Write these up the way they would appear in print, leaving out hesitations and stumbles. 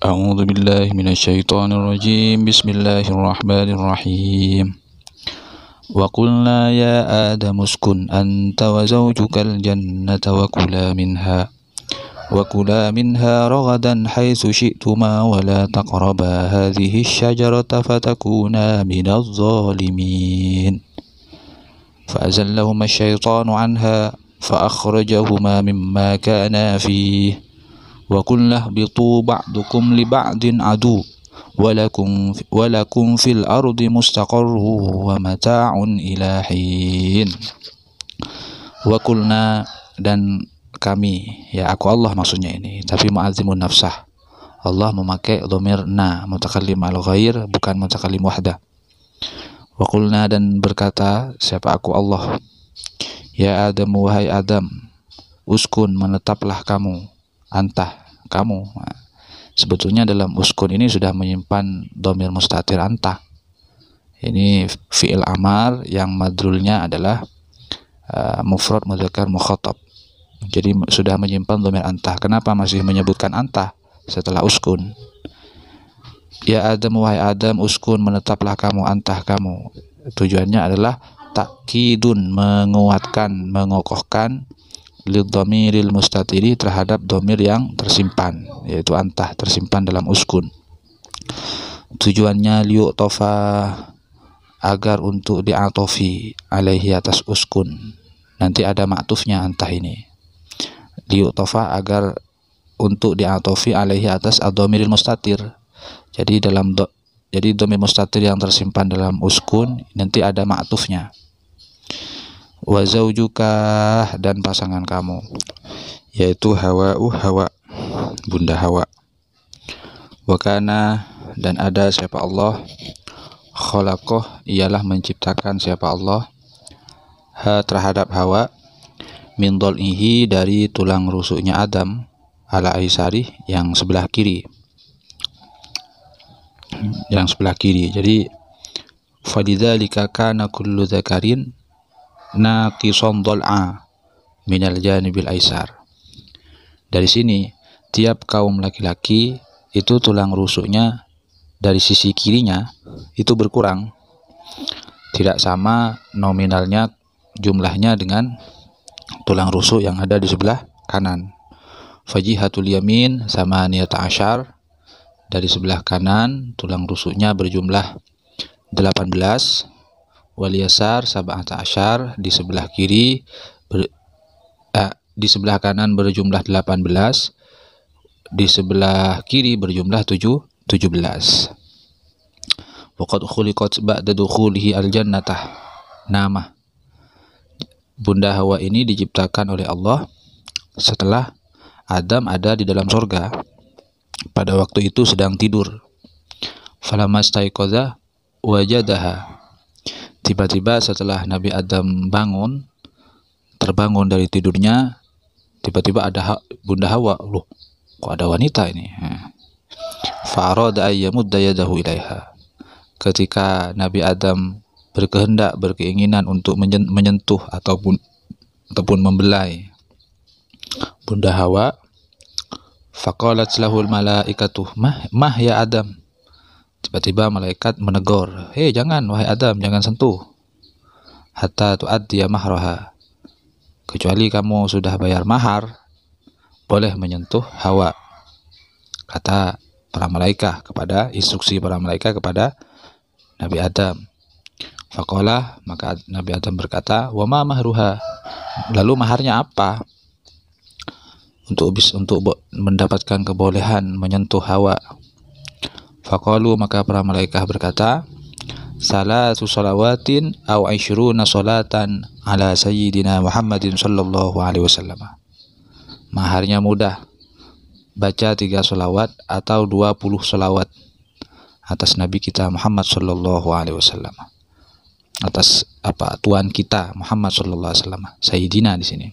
أعوذ بالله من الشيطان الرجيم بسم الله الرحمن الرحيم وقلنا يا آدم اسكن أنت وزوجك الجنة وكلا منها رغدا حيث شئتما ولا تقربا هذه الشجرة فتكونا من الظالمين فأزلهما الشيطان عنها فأخرجهما مما كانا فيه وقلنا اهبطوا بعضكم لبعض عدو ولكم في الأرض مستقر ومتاع إلى حين. Wakulna, dan kami, ya aku Allah maksudnya ini, tapi mu'azzimun nafsah. Allah memakai dhamir na, mutakallim al-ghair, bukan mutakallim wahdah. Wakulna, dan berkata, siapa aku Allah, ya Adam, wahai Adam, uskun, menetaplah kamu, antah, kamu. Nah, sebetulnya dalam uskun ini sudah menyimpan dhamir mustatir antah. Ini fi'il amar yang madrulnya adalah mufrad mudzakkar mukhatab. Jadi sudah menyimpan dhamir antah. Kenapa masih menyebutkan antah setelah uskun? Ya Adam, wahai Adam, uskun, menetaplah kamu, antah kamu. Tujuannya adalah takkidun, menguatkan, mengokohkan lidhamiril mustatiri, terhadap dhamir yang tersimpan, yaitu antah, tersimpan dalam uskun. Tujuannya liyu'tofa, agar untuk di'atofi alaihi, atas uskun. Nanti ada ma'tufnya antah ini. Liyu'tofa, agar untuk di'atofi alaihi, atas ad-dhamiril mustatir. Jadi dhamir mustatir yang tersimpan dalam uskun, nanti ada ma'tufnya. Wa zaujuka, dan pasangan kamu, yaitu Hawa, Bunda Hawa. Wa kana, dan ada siapa Allah, khalaqoh, ialah menciptakan siapa Allah, terhadap Hawa, min dhal'ihi, dari tulang rusuknya Adam, ala aisari, yang sebelah kiri. Jadi falidzalika kana kullu dzakarin naqisan dhal'a minal janibil aisar. Dari sini tiap kaum laki-laki itu tulang rusuknya dari sisi kirinya itu berkurang, tidak sama nominalnya, jumlahnya dengan tulang rusuk yang ada di sebelah kanan. Fajihatul yamin samaniyata asyar, dari sebelah kanan tulang rusuknya berjumlah 18. Wal yasar sab'ata asyar, di sebelah kiri di sebelah kanan berjumlah 18, di sebelah kiri berjumlah 17. Waqad khuliqat ba'da dukhulihi al-jannatah. Nama Bunda Hawa ini diciptakan oleh Allah setelah Adam ada di dalam surga. Pada waktu itu sedang tidur. Falamastaiqadha wajadaha. Tiba-tiba setelah Nabi Adam terbangun dari tidurnya, tiba-tiba ada Bunda Hawa. Loh, kok ada wanita ini? Fa'arada ayyamudda yadahu ilaiha. Ketika Nabi Adam berkeinginan untuk menyentuh ataupun membelai Bunda Hawa, faqalat lahul malaikatu mah ya Adam. Tiba-tiba malaikat menegur, hei jangan, wahai Adam, jangan sentuh. Hatta tu'addiya mahraha, kecuali kamu sudah bayar mahar, boleh menyentuh Hawa. Kata para malaikat instruksi para malaikat kepada Nabi Adam. Faqala, maka Nabi Adam berkata, wa ma mahruha, lalu maharnya apa? Untuk mendapatkan kebolehan menyentuh Hawa. Faqalu, maka para malaikat berkata, salatu salawatin aw 20 salatan ala sayyidina Muhammadin sallallahu alaihi wasallam. Maharnya mudah, baca 3 salawat atau 20 salawat atas Nabi kita Muhammad sallallahu alaihi wasallam. Atas tuan kita Muhammad sallallahu alaihi wasallam, sayyidina di sini.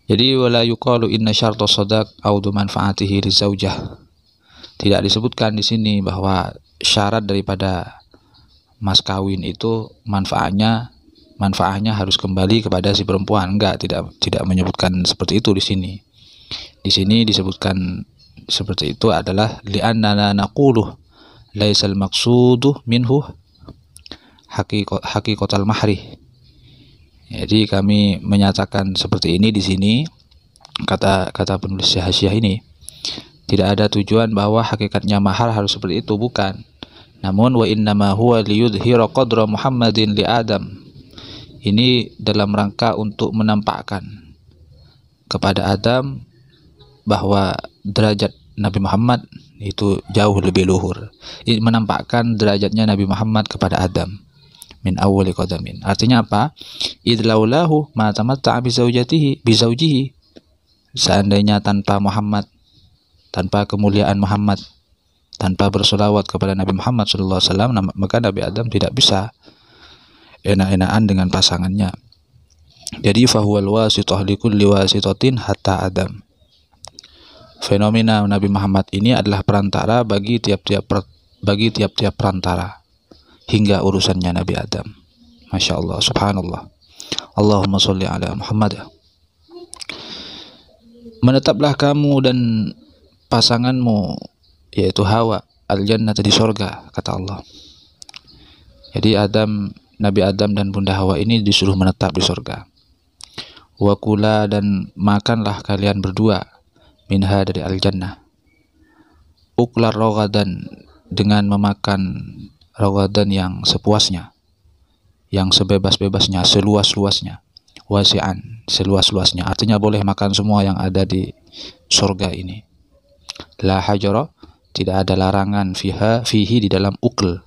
Jadi wala yuqalu inna syarta sadaq aw manfaatihi lizaujah. Tidak disebutkan di sini bahwa syarat daripada mas kawin itu manfaatnya harus kembali kepada si perempuan. Tidak menyebutkan seperti itu di sini. Di sini disebutkan seperti itu adalah li'annana naqulu laisal maqsudu minhu haqiqatal mahri. Jadi kami menyatakan seperti ini di sini, kata penulis Hasyiah ini, tidak ada tujuan bahwa hakikatnya mahar harus seperti itu, bukan. Namun wa innama huwa liyudhira qadra Muhammadin li Adam. Ini dalam rangka untuk menampakkan kepada Adam bahwa derajat Nabi Muhammad itu jauh lebih luhur. Ini menampakkan derajatnya Nabi Muhammad kepada Adam min awwali qadamin. Artinya apa? Idlaulahu ma tamatta'a bi zawjihi. Seandainya tanpa Muhammad, tanpa kemuliaan Muhammad, tanpa bersolawat kepada Nabi Muhammad SAW, maka Nabi Adam tidak bisa enak-enakan dengan pasangannya. Jadi fahuwal wasitah likulli wasitatin hatta Adam. Fenomena Nabi Muhammad ini adalah perantara bagi tiap-tiap perantara hingga urusannya Nabi Adam. Masya Allah, subhanallah. Allahumma sholli ala Muhammad. Menetaplah kamu dan pasanganmu, yaitu Hawa, al-jannah, di surga, kata Allah. Jadi Nabi Adam dan Bunda Hawa ini disuruh menetap di surga. Wa kula, dan makanlah kalian berdua, minha, dari al-jannah. Uklar rogadan, dengan memakan rogadan yang sepuasnya, yang sebebas-bebasnya, seluas-luasnya. Wasi'an, seluas-luasnya, artinya boleh makan semua yang ada di surga ini. La hajara, tidak ada larangan, fihi, di dalam ukl,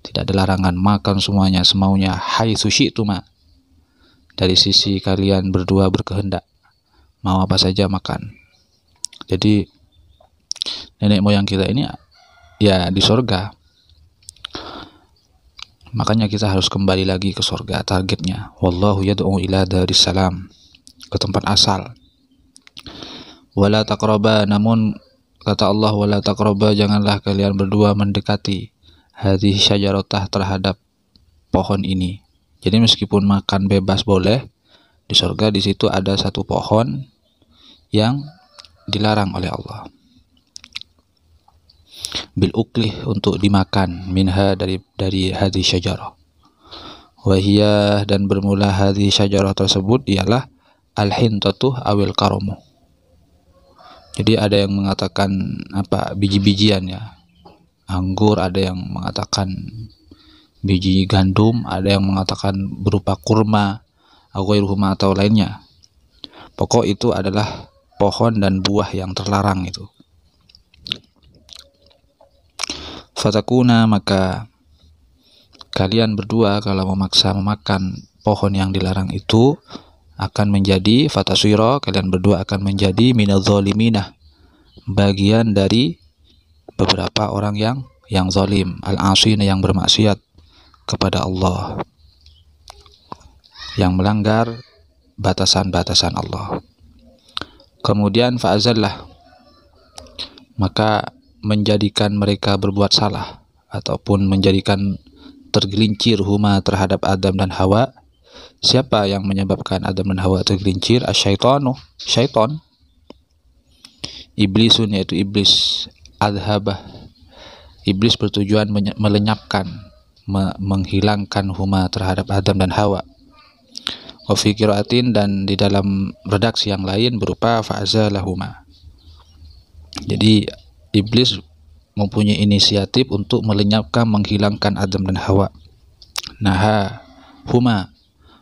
tidak ada larangan, makan semuanya semaunya, haitsu syi'tuma, dari sisi kalian berdua berkehendak, mau apa saja makan. Jadi nenek moyang kita ini ya di surga, makanya kita harus kembali lagi ke surga. Targetnya wallahu yad'u ila darissalam, ke tempat asal. Wala taqraba, namun kata Allah, wala taqraba, janganlah kalian berdua mendekati hadhihi syajaratah, terhadap pohon ini. Jadi meskipun makan bebas boleh di surga, di situ ada satu pohon yang dilarang oleh Allah, bil uklih, untuk dimakan, minha, dari hadhihi syajarah. Wahiyah, dan bermula hadhihi syajarah tersebut ialah al-hintatu awil karamu. Jadi ada yang mengatakan biji-bijian ya, anggur, ada yang mengatakan biji gandum, ada yang mengatakan berupa kurma, atau lainnya. Pokok itu adalah pohon dan buah yang terlarang itu. Fatakuna, maka kalian berdua kalau memaksa memakan pohon yang dilarang itu akan menjadi, fataswira, kalian berdua akan menjadi minadh-dhaliminah, bagian dari beberapa orang yang zalim, al-asina, yang bermaksiat kepada Allah, yang melanggar batasan-batasan Allah. Kemudian fa'azallah, maka menjadikan mereka berbuat salah, ataupun menjadikan tergelincir huma, terhadap Adam dan Hawa. Siapa yang menyebabkan Adam dan Hawa tergelincir? Asyaitanu, syaitan. Iblisun, yaitu iblis. Adhabah, iblis bertujuan melenyapkan, menghilangkan huma, terhadap Adam dan Hawa. Wa fi qiraatin, dan di dalam redaksi yang lain berupa fa'azalahuma. Jadi iblis mempunyai inisiatif untuk melenyapkan, menghilangkan Adam dan Hawa. Naha huma,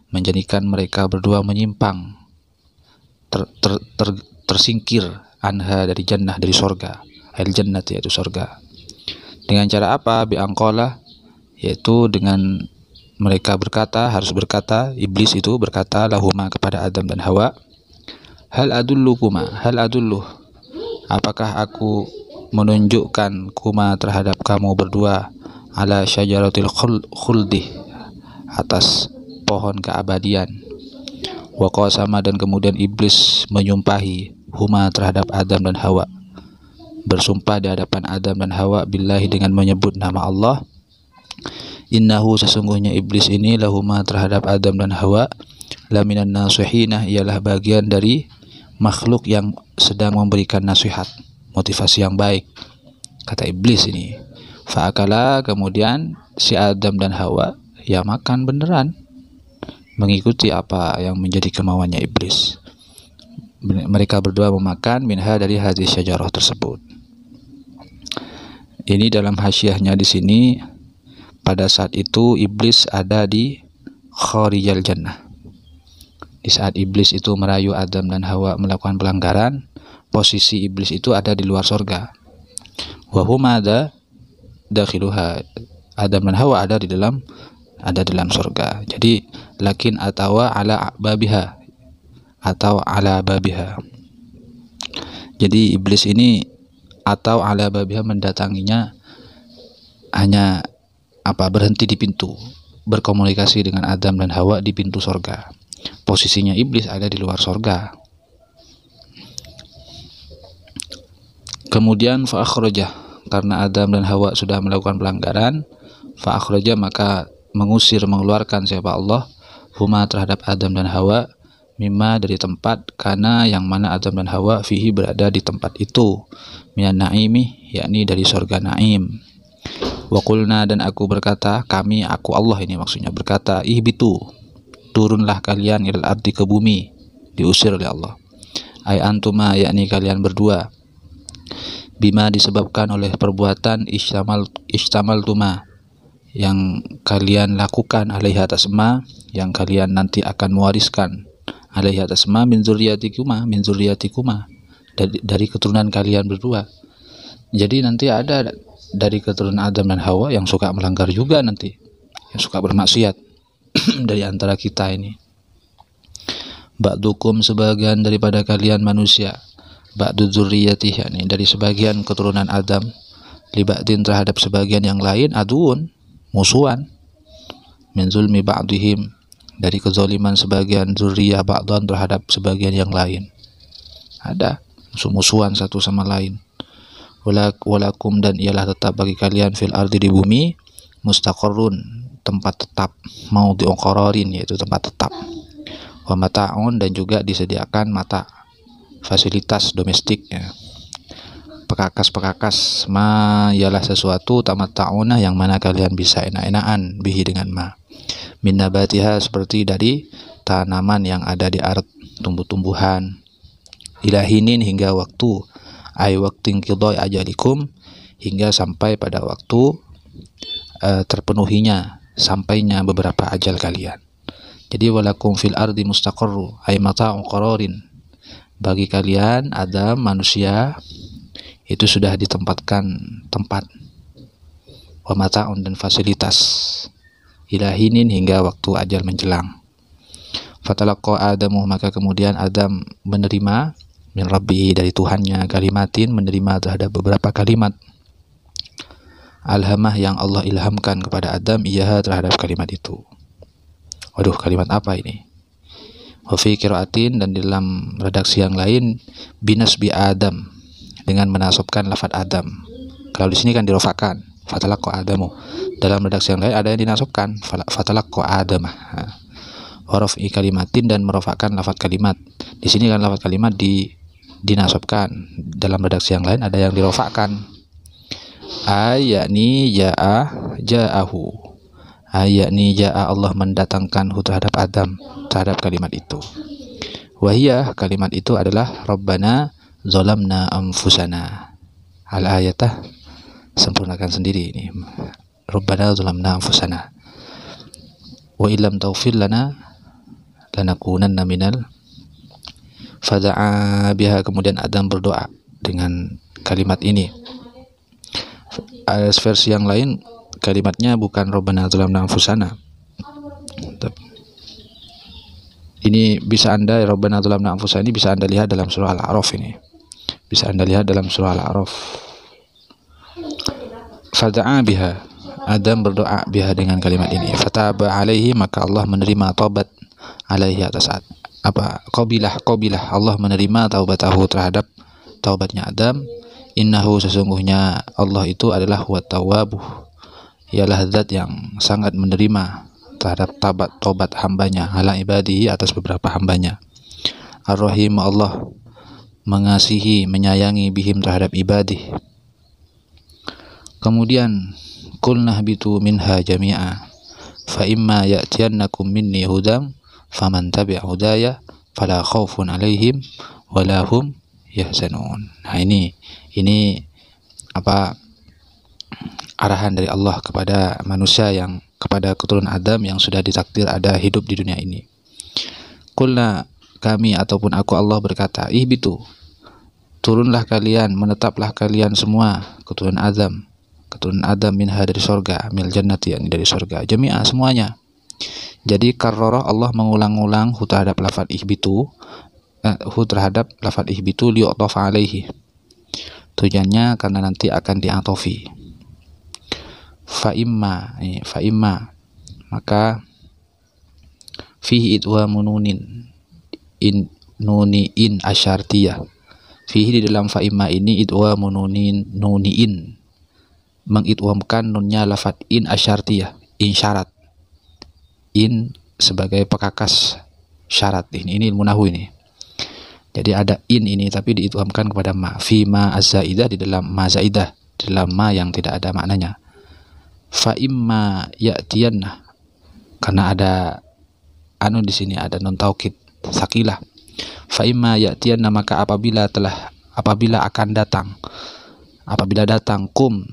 menjadikan mereka berdua menyimpang, tersingkir, anha, dari jannah, dari sorga, al-jannah, yaitu sorga. Dengan cara apa? Bi'angqala, yaitu dengan mereka berkata, harus berkata, iblis itu berkata, lahuma, kepada Adam dan Hawa, hal adullu, apakah aku menunjukkan kuma, terhadap kamu berdua, ala syajaratil khuldi, atas pohon keabadian. Wa qasama, dan kemudian iblis menyumpahi huma, terhadap Adam dan Hawa, bersumpah di hadapan Adam dan Hawa, billahi, dengan menyebut nama Allah. Innahu, sesungguhnya iblis ini, lahuma, terhadap Adam dan Hawa, laminan nasihinah, ialah bagian dari makhluk yang sedang memberikan nasihat, motivasi yang baik, kata iblis ini. Fa'akala, kemudian si Adam dan Hawa ya makan beneran, mengikuti apa yang menjadi kemauannya iblis. Mereka berdua memakan minha dari hadis syajarah tersebut. Ini dalam hasyiahnya di sini, pada saat itu iblis ada di kharijal jannah. Di saat iblis itu merayu Adam dan Hawa melakukan pelanggaran, posisi iblis itu ada di luar surga. Wa huma dakhiluha. Adam dan Hawa ada dalam surga. Jadi lakin atawa ala babiha, atau ala babiha. Jadi iblis ini atau ala babiha, mendatanginya hanya berhenti di pintu, berkomunikasi dengan Adam dan Hawa di pintu surga. Posisinya iblis ada di luar surga. Kemudian fa'akhraja, karena Adam dan Hawa sudah melakukan pelanggaran, fa'akhraja, maka mengeluarkan siapa Allah, huma, terhadap Adam dan Hawa, mimma, dari tempat, karena yang mana Adam dan Hawa fihi, berada di tempat itu, minan naimi, yakni dari surga naim. Wa qulna, dan aku berkata, aku Allah ini maksudnya berkata, ihbitu, turunlah kalian ilal ardi, ke bumi, diusir oleh Allah. Ai antuma, yakni kalian berdua, bima, disebabkan oleh perbuatan istamal tuma, yang kalian lakukan, alaihi, atas ma, yang kalian nanti akan mewariskan, alaihi, atas ma, min zurriyatikuma, dari keturunan kalian berdua. Jadi nanti ada dari keturunan Adam dan Hawa yang suka melanggar juga nanti, yang suka bermaksiat dari antara kita ini. Ba'dukum, sebagian daripada kalian manusia, ba'du dzurriyyatih, yakni dari sebagian keturunan Adam, li ba'din, terhadap sebagian yang lain, aduun, musuhan, min zulmi ba'dihim, dari kezaliman sebagian dzurriyyah ba'dan terhadap sebagian yang lain. Ada musuh-musuhan satu sama lain. Walakum, dan ialah tetap bagi kalian, fil ardi, di bumi, mustaqarrun, tempat tetap, mau diongkororin, yaitu tempat tetap, wa mata'un, dan juga disediakan mata, fasilitas domestiknya, pekakas, ma, ialah sesuatu, tamata'una, yang mana kalian bisa enak-enakan, bihi, dengan ma, min nabatiha, seperti dari tanaman yang ada di ard, tumbuh-tumbuhan, ilahinin, hingga waktu, ay waqtin qidai ajalikum, hingga sampai pada waktu terpenuhinya, sampainya beberapa ajal kalian. Jadi walakum fil ardi mustaqarru ay mata'u qararin, bagi kalian Adam, manusia, itu sudah ditempatkan tempat, wa mata'un, dan fasilitas, ilahinin, hingga waktu ajal menjelang. Fatalaqqa Adamu, maka kemudian Adam menerima, min Rabbi, dari Tuhannya, kalimatin, menerima terhadap beberapa kalimat, alhamah, yang Allah ilhamkan kepada Adam, iya, terhadap kalimat itu. Waduh, kalimat apa ini? Wa fi qiraatin, dan dalam redaksi yang lain, binasbi Adam, dengan menasabkan lafaz Adam. Kalau di sini kan dirofakan, fatalaqqa Adamu. Dalam redaksi yang lain ada yang dinasabkan, fatalaqqa Adamah. Wa raf'i kalimatin, dan merofakan lafaz kalimat. Di sini kan lafaz kalimat dinasabkan. Dalam redaksi yang lain ada yang dirofakan. Ayakni ja'ahu, ayakni ja'a, Allah mendatangkanhu, terhadap Adam, terhadap kalimat itu. Wahiyah, kalimat itu adalah Rabbana zalamna anfusana. Al-ayatah, sempurnakan sendiri ini. Rabbana zalamna anfusana wa illam taghfir lana lanakunanna minal, fada'a biha, kemudian Adam berdoa dengan kalimat ini. Versi yang lain kalimatnya bukan Rabbana zalamna anfusana. Ini bisa Anda, Rabbana zalamna anfusana ini bisa Anda lihat dalam surah Al-A'raf ini. Bisa Anda lihat dalam surah Al-A'raf. Fada'a biha, Adam berdoa biha, dengan kalimat ini. Fataba alaihi, maka Allah menerima taubat, alaihi, atas qabilah, Allah menerima taubatahu, terhadap taubatnya Adam. Innahu, sesungguhnya Allah itu adalah huwa tawwabuh, ialah zat yang sangat menerima terhadap taubat hambanya, ala ibadihi, atas beberapa hambanya. Ar-Rahim, Allah mengasihi, menyayangi bihim terhadap ibadih. Kemudian qulna habitu minha jami'a fa imma ya'tiyannakum minni hudam faman tabi'a hudaya fala khaufun 'alaihim wala hum yahzanun. Nah, ini arahan dari Allah kepada manusia, yang kepada keturunan Adam yang sudah ditakdir ada hidup di dunia ini. Qulna, kami ataupun aku Allah berkata, ihbitu, turunlah kalian, menetaplah kalian semua keturunan Adam minha dari surga, mil jannati, yani dari surga, jami'ah semuanya. Jadi karrarah Allah mengulang-ulang hu terhadap lafaz ihbitu, terhadap lafaz ihbitu li'utaf alaihi. Tujuannya karena nanti akan diatofi. Fa imma, maka fihi idwa mununin in asyartiyah. Fihi di dalam fa imma ini idwa mununin nuniin, mengidwamkan nunnya lafaz in asyartiyah, in syarat, in sebagai pekakas syarat. Ini ilmu nahwu ini. Jadi ada in ini tapi diidwamkan kepada ma. Fi ma az-zaidah, di dalam ma zaidah, di dalam ma yang tidak ada maknanya. Fa imma ya'tiyanna, karena ada di sini ada nun taukid sakilah. Fa imma ya'tiyanna, maka apabila akan datang, apabila datang kum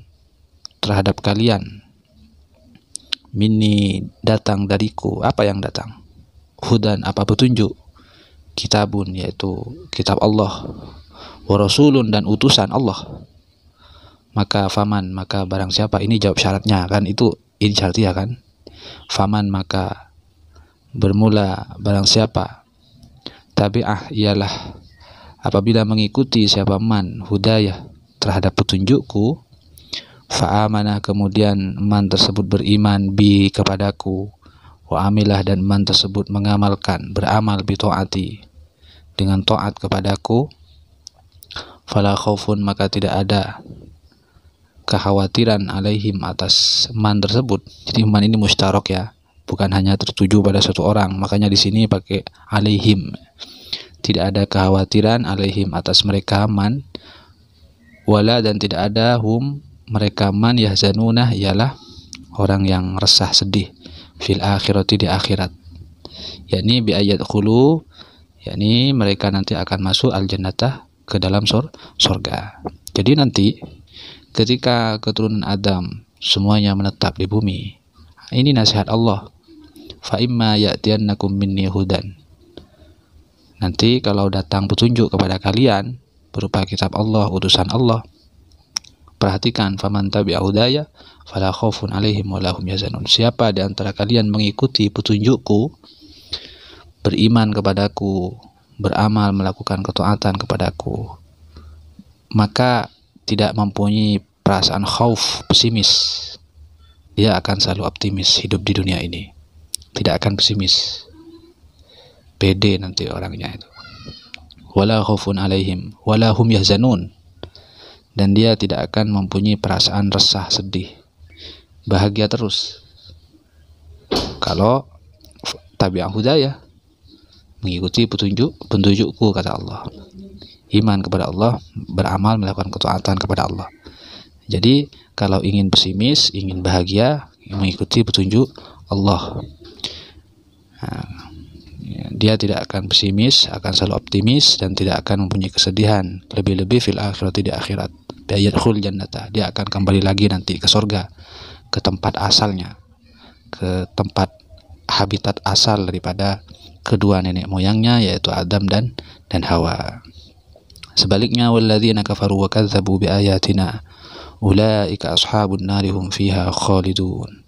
terhadap kalian, minni datang dariku, apa yang datang? Hudan, apa petunjuk? Kitabun, yaitu kitab Allah, wa rasulun, dan utusan Allah. Maka faman, maka barang siapa, ini jawab syaratnya kan, itu in syartiyah kan. Faman, maka bermula barang siapa, tabi'ah, ialah apabila mengikuti siapa man hudayah terhadap petunjukku, fa'amanah, kemudian man tersebut beriman bi kepadaku, wa amilah, dan man tersebut mengamalkan, beramal bi ta'ati, dengan taat kepadaku, fala khaufun, maka tidak ada kekhawatiran alaihim, atas man tersebut. Jadi man ini mustarok ya, bukan hanya tertuju pada satu orang, makanya di sini pakai alaihim. Tidak ada kekhawatiran alaihim, atas mereka man, wala, dan tidak ada hum, mereka man, yahzanunah, ialah orang yang resah sedih, fil akhirati, di akhirat, yakni bi ayat khulu, yakni mereka nanti akan masuk al jannatah, ke dalam surga. Jadi nanti ketika keturunan Adam semuanya menetap di bumi, ini nasihat Allah, fa imma ya'tiyannakum minni hudan, nanti kalau datang petunjuk kepada kalian berupa kitab Allah, utusan Allah, perhatikan, faman tabi'a hudaya fala khaufun 'alaihim wa lahum yahzanun. Siapa di antara kalian mengikuti petunjukku, beriman kepadaku, beramal, melakukan ketaatan kepadaku, maka tidak mempunyai perasaan khauf, pesimis. Dia akan selalu optimis hidup di dunia ini, tidak akan pesimis, pede nanti orangnya itu. Wala khaufun 'alaihim wala hum yahzanun, dan dia tidak akan mempunyai perasaan resah, sedih, bahagia terus. Kalau tabi'ah hudayah, mengikuti petunjukku, kata Allah, iman kepada Allah, beramal, melakukan ketaatan kepada Allah. Jadi kalau ingin pesimis, ingin bahagia, mengikuti petunjuk Allah. Nah, dia tidak akan pesimis, akan selalu optimis, dan tidak akan mempunyai kesedihan, lebih-lebih fil akhirati, di akhirat. Yadkhul jannata, dia akan kembali lagi nanti ke surga, ke tempat asalnya, ke tempat habitat asal daripada kedua nenek moyangnya, yaitu Adam dan Hawa. Sebaliknya, walladzina kafaru wa kadzdzabu biayatina ulaika ashabun nari hum fiha khalidun.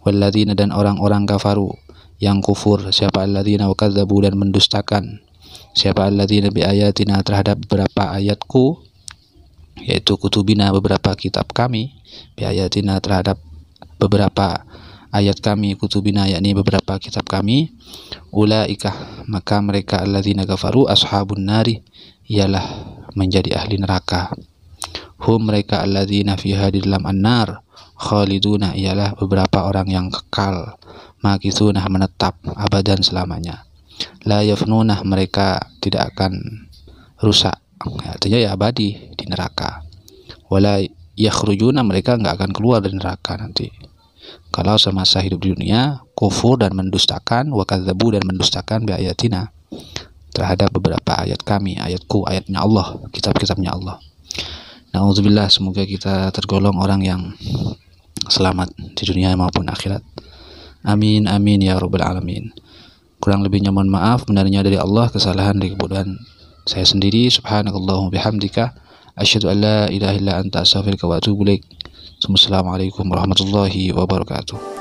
Walladzina, dan orang-orang kafaru yang kufur, siapa alladzina wa kadzdzabu, dan mendustakan, siapa alladzina biayatina terhadap beberapa ayatku, yaitu kutubina, beberapa kitab kami, biayatina terhadap beberapa ayat kami, kutubina yakni beberapa kitab kami, ulaika, maka mereka alladzina kafaru ashabun nari, ialah menjadi ahli neraka, hum, mereka alladzina fiha, di dalam an-nar, khaliduna, ialah beberapa orang yang kekal, makithunah, menetap, abadan, selamanya, la yafnunah, mereka tidak akan rusak. Artinya ya abadi di neraka. Wala yakhrujuna, mereka nggak akan keluar dari neraka nanti. Kalau semasa hidup di dunia kufur dan mendustakan, wa kadzabu dan mendustakan bi ayatina, terhadap beberapa ayat kami, ayatku, ayatnya Allah, kitab-kitabnya Allah. Na'udzubillah, semoga kita tergolong orang yang selamat di dunia maupun akhirat. Amin amin ya rabbal alamin. Kurang lebihnya mohon maaf, benarnya dari Allah, kesalahan dari kebodohan saya sendiri. Subhanakallahumma bihamdika asyhadu an la ilaha illa anta astaghfiruka wa atubu ilaik. Assalamualaikum warahmatullahi wabarakatuh.